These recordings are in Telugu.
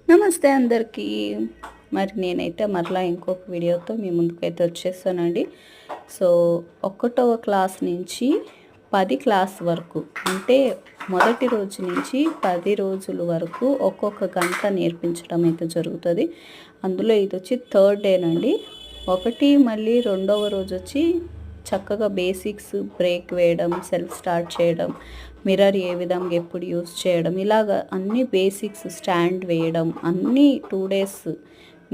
నమస్తే అందరికీ. మరి నేనైతే మరలా ఇంకొక వీడియోతో మీ ముందుకైతే వచ్చేసానండి. సో 1వ క్లాస్ నుంచి 10 క్లాస్ వరకు, అంటే మొదటి రోజు నుంచి 10 రోజుల వరకు ఒక్కొక్క గంట నేర్పించడం అయితే జరుగుతుంది. అందులో ఇది వచ్చి థర్డ్ డేనండి. మళ్ళీ రెండవ రోజు వచ్చి చక్కగా బేసిక్స్, బ్రేక్ వేయడం, సెల్ఫ్ స్టార్ట్ చేయడం, మిర్రర్ ఏ విధంగా ఎప్పుడు యూస్ చేయడం, ఇలాగ అన్ని బేసిక్స్, స్టాండ్ వేయడం అన్నీ 2 డేస్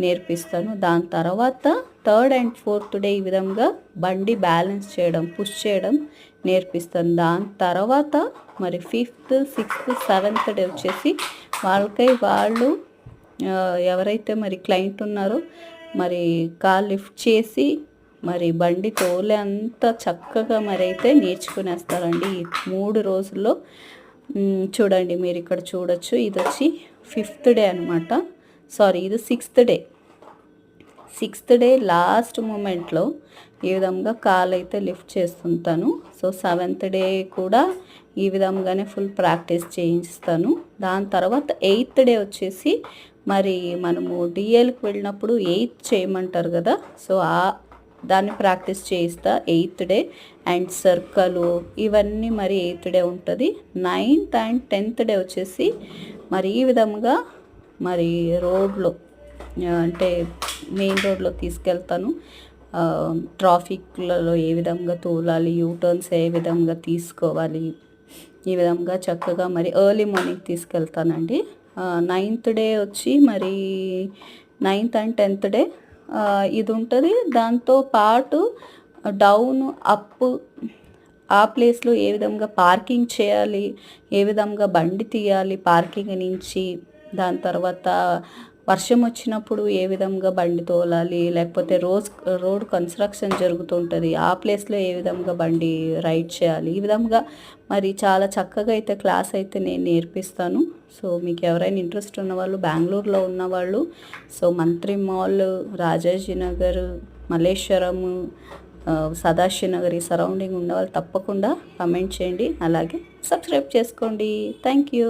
నేర్పిస్తాను. దాని తర్వాత థర్డ్ అండ్ ఫోర్త్ డే ఈ విధంగా బండి బ్యాలెన్స్ చేయడం, పుష్ చేయడం నేర్పిస్తాను. దాని తర్వాత మరి 5th, 6th, 7th డే వచ్చేసి వాళ్ళు ఎవరైతే మరి క్లయింట్ ఉన్నారో మరి కాల్ లిఫ్ట్ చేసి మరి బండి తోలే అంత చక్కగా మరి అయితే నేర్చుకునేస్తారండి ఈ 3 రోజుల్లో. చూడండి, మీరు ఇక్కడ చూడొచ్చు, ఇది వచ్చి 5th డే అనమాట. ఇది 6th డే లాస్ట్ మూమెంట్లో ఈ విధంగా కాల్ అయితే లిఫ్ట్ చేస్తుంటాను. 7th డే కూడా ఈ విధంగానే ఫుల్ ప్రాక్టీస్ చేయిస్తాను. దాని తర్వాత 8th డే వచ్చేసి మరి మనము డిఎల్కి వెళ్ళినప్పుడు 8th చేయమంటారు కదా, దాన్ని ప్రాక్టీస్ చేయిస్తా 8th డే. అండ్ సర్కలు ఇవన్నీ మరి 8th డే ఉంటుంది. 9th అండ్ 10th డే వచ్చేసి మరి ఈ విధంగా మరి రోడ్లో, అంటే మెయిన్ రోడ్లో తీసుకెళ్తాను. ట్రాఫిక్లలో ఏ విధంగా తోలాలి, యూటర్న్స్ ఏ విధంగా తీసుకోవాలి, ఈ విధంగా చక్కగా మరి ఎర్లీ మార్నింగ్ తీసుకెళ్తానండి. 9th డే వచ్చి మరి 9th అండ్ 10th డే ఇది ఉంటుంది. దాంతో పాటు డౌన్, అప్, ఆ ప్లేస్లో ఏ విధంగా పార్కింగ్ చేయాలి, ఏ విధంగా బండి తీయాలి పార్కింగ్ నుంచి, దాని తర్వాత వర్షం వచ్చినప్పుడు ఏ విధంగా బండి తోలాలి, లేకపోతే రోడ్ కన్స్ట్రక్షన్ జరుగుతుంటుంది, ఆ ప్లేస్లో ఏ విధంగా బండి రైడ్ చేయాలి, ఈ విధంగా మరి చాలా చక్కగా అయితే క్లాస్ అయితే నేను నేర్పిస్తాను. మీకు ఎవరైనా ఇంట్రెస్ట్ ఉన్నవాళ్ళు, బెంగళూరులో ఉన్నవాళ్ళు, మంత్రి మాల్, రాజాజీ నగర్, మల్లేశ్వరం, సదాశివ నగర్ ఈ సరౌండింగ్ ఉన్నవాళ్ళు తప్పకుండా కమెంట్ చేయండి. అలాగే సబ్స్క్రైబ్ చేసుకోండి. Thank you.